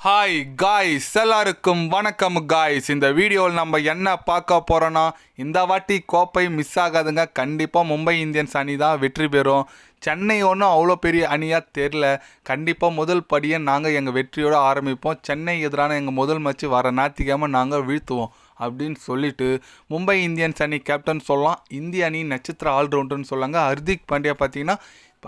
Hi guys, எல்லாருக்கும் வணக்கம் guys. இந்த வீடியோவில் நம்ம என்ன பார்க்க போகிறோன்னா, இந்த வாட்டி கோப்பை மிஸ் ஆகாதுங்க. கண்டிப்பாக மும்பை இந்தியன்ஸ் அணி தான் வெற்றி பெறும். சென்னை ஒன்றும் அவ்வளோ பெரிய அணியாக தெரில. கண்டிப்பாக முதல் படியை நாங்கள் எங்கள் வெற்றியோடு ஆரம்பிப்போம். சென்னை எதிரான எங்கள் முதல் மேட்ச் வர ஞாயிற்றுக்கிழமை நாங்கள் வீழ்த்துவோம் அப்படின்னு சொல்லிட்டு மும்பை இந்தியன்ஸ் அணி கேப்டன் சொல்லலாம். இந்திய அணி நட்சத்திர ஆல்ரவுண்டர்னு சொல்லாங்க. ஹர்திக் பாண்டியா பார்த்தீங்கன்னா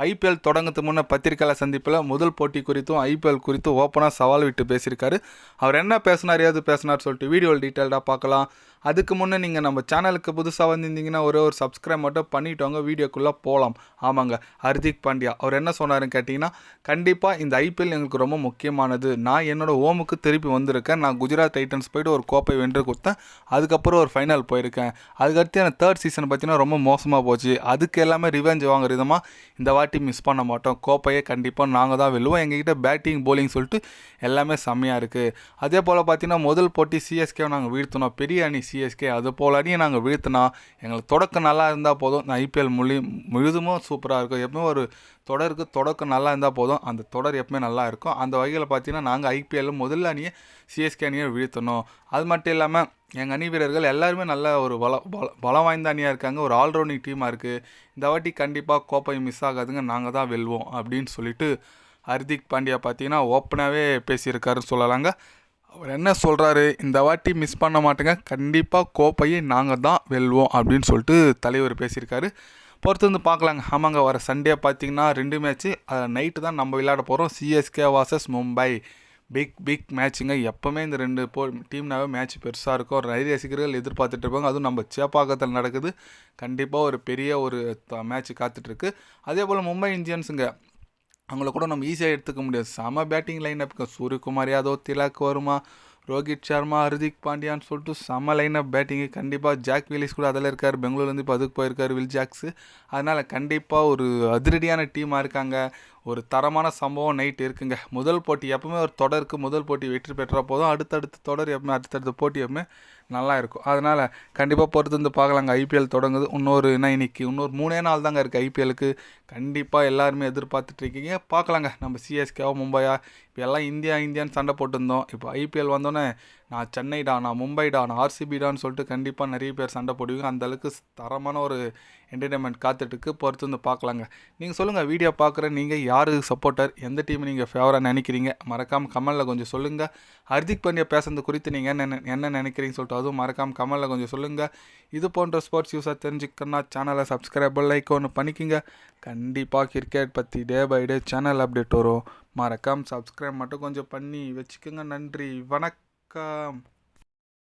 ஐபிஎல் தொடங்கிறதுக்கு முன்னே பத்திரிக்கையாளர் சந்திப்பில் முதல் போட்டி குறித்தும் ஐபிஎல் குறித்தும் ஓப்பனாக சவால் விட்டு பேசியிருக்காரு. அவர் என்ன பேசினார், ஏது பேசினார் சொல்லிட்டு வீடியோவில் டீட்டெயில்டாக பார்க்கலாம். அதுக்கு முன்னே நீங்கள் நம்ம சேனலுக்கு புதுசாக வந்திருந்தீங்கன்னா ஒரே ஒரு சப்ஸ்கிரைப் மட்டும் பண்ணிவிட்டவங்க வீடியோக்குள்ளே போகலாம். ஆமாங்க, ஹர்திக் பாண்டியா அவர் என்ன சொன்னாருன்னு கேட்டிங்கன்னா, கண்டிப்பாக இந்த ஐபிஎல் எங்களுக்கு ரொம்ப முக்கியமானது. நான் என்னோடய ஹோமுக்கு திருப்பி வந்திருக்கேன். நான் குஜராத் டைட்டன்ஸ் போய்ட்டு ஒரு கோப்பை வென்று கொடுத்தேன். அதுக்கப்புறம் ஒரு ஃபைனல் போயிருக்கேன். அதுக்கடுத்து எனக்கு தேர்ட் சீசன் பார்த்தீங்கன்னா ரொம்ப மோசமாக போச்சு. அதுக்கு எல்லாமே ரிவெஞ்ச் வாங்குற விதமாக இந்த வாட்டி மிஸ் பண்ண மாட்டோம். கோப்பையை கண்டிப்பாக நாங்கள் தான் வெல்லுவோம். எங்ககிட்ட பேட்டிங் போலிங் சொல்லிட்டு எல்லாமே செம்மையாக இருக்குது. அதே போல் பார்த்தீங்கன்னா முதல் போட்டி சிஎஸ்கேவை நாங்கள் வீழ்த்தினோம். பெரிய அணி சிஎஸ்கே, அது போல் அணியை நாங்கள் வீழ்த்தினா எங்களுக்கு தொடக்கம் நல்லா இருந்தால் போதும். இந்த ஐபிஎல் முழுதுமும் சூப்பராக இருக்கும். எப்பவுமே ஒரு தொடருக்கு தொடக்கம் நல்லா இருந்தால் போதும். அந்த தொடர் எப்பவுமே நல்லா இருக்கும். அந்த வகையில் பார்த்தீங்கன்னா நாங்கள் ஐபிஎல் முதல்ல அணியை சிஎஸ்கே அணியை வீழ்த்தணும். அது மட்டும் இல்லாமல் எங்கள் அணி வீரர்கள் எல்லாருமே நல்ல ஒரு பலம் வாய்ந்த அணியாக இருக்காங்க. ஒரு ஆல்ரவுண்டிங் டீமாக இருக்குது. இந்த வாட்டி கண்டிப்பாக கோப்பை மிஸ் ஆகாதுங்க, நாங்கள் தான் வெல்வோம் அப்படின்னு சொல்லிட்டு ஹர்திக் பாண்டியா பார்த்தீங்கன்னா ஓப்பனாகவே பேசியிருக்காருன்னு சொல்லலாங்க. அவர் என்ன சொல்கிறாரு, இந்த வாட்டி மிஸ் பண்ண மாட்டேங்க, கண்டிப்பாக கோப்பையை நாங்கள் தான் வெல்வோம் அப்படின்னு சொல்லிட்டு தலைவர் பேசியிருக்காரு. பொறுத்து வந்து பார்க்கலாங்க. ஆமாங்க, வர சண்டே பார்த்தீங்கன்னா 2 மேட்ச்சு நைட்டு தான் நம்ம விளையாட போகிறோம். CSK vs Mumbai. பிக் மேட்சுங்க. எப்போவுமே இந்த 2 டீம்னாவே மேட்ச் பெருசாக இருக்கும். நிறைய ரசிகர்கள் எதிர்பார்த்துட்டு இருப்பாங்க. அதுவும் நம்ம சேப்பாக்கத்தில் நடக்குது. கண்டிப்பாக ஒரு பெரிய ஒரு மேட்ச் காத்துட்ருக்கு. அதே போல் மும்பை இந்தியன்ஸுங்க, அவங்கள கூட நம்ம ஈஸியாக எடுத்துக்க முடியாது. செம batting line up. Suryakumar Yadav, Tilak Varma, Rohit Sharma, Hardik பாண்டியான்னு சொல்லிட்டு செம்ம லைன் அப் பேட்டிங்கு. கண்டிப்பாக ஜாக் வில்லிஸ் கூட அதில் இருக்கார். பெங்களூர்லேருந்து இப்போ அதுக்கு போயிருக்கார் வில் ஜாக்ஸு. அதனால் கண்டிப்பாக ஒரு அதிரடியான டீமாக இருக்காங்க. ஒரு தரமான சம்பவம் நைட் இருக்குங்க. முதல் போட்டி எப்பவுமே ஒரு தொடருக்கு முதல் போட்டி வெற்றி பெற்றால் போதும். அடுத்தடுத்த தொடர் எப்பவுமே அடுத்தடுத்த போட்டி எப்பவுமே நல்லா இருக்கும். அதனால் கண்டிப்பாக பொறுத்து வந்து பார்க்கலாங்க. ஐபிஎல் தொடங்குது. இன்னைக்கு இன்னொரு 3 நாள் தாங்க இருக்குது ஐபிஎலுக்கு. கண்டிப்பாக எல்லாருமே எதிர்பார்த்துட்ருக்கீங்க. பார்க்கலாங்க. நம்ம சிஎஸ்கேவா மும்பையா இப்போ எல்லாம் இந்தியான்னு சண்டை போட்டுருந்தோம். இப்போ ஐபிஎல் வந்தோடனே நான் சென்னைடா, நான் மும்பைடா, நான் ஆர்சிபிடான்னு சொல்லிட்டு கண்டிப்பாக நிறைய பேர் சண்டை போடுவீங்க. அந்தளவுக்கு தரமான ஒரு என்டர்டெயின்மெண்ட் காத்துட்டுருக்கு. பொறுத்து வந்து பார்க்கலாங்க. நீங்கள் சொல்லுங்கள், வீடியோ பார்க்குற நீங்கள் யாருக்கு சப்போர்ட்டர், எந்த டீம் நீங்கள் ஃபேவராக நினைக்கிறீங்க, மறக்காமல் கமெண்டில் கொஞ்சம் சொல்லுங்கள். ஹர்திக் பாண்டியா பேசுறது குறித்து நீங்கள் என்ன நினைக்கிறீங்கன்னு சொல்லிட்டு அதுவும் மறக்காமல் கமெண்டில் கொஞ்சம் சொல்லுங்கள். இது போன்ற ஸ்போர்ட்ஸ் யூஸாக தெரிஞ்சுக்கணுன்னா சேனலை சப்ஸ்கிரைப் லைக் ஒன்று பண்ணிக்கோங்க. கண்டிப்பாக கிரிக்கெட் பற்றி day by day channel update வரும். மறக்காமல் சப்ஸ்கிரைப் மட்டும் கொஞ்சம் பண்ணி வச்சுக்கோங்க. நன்றி, வணக்கம்.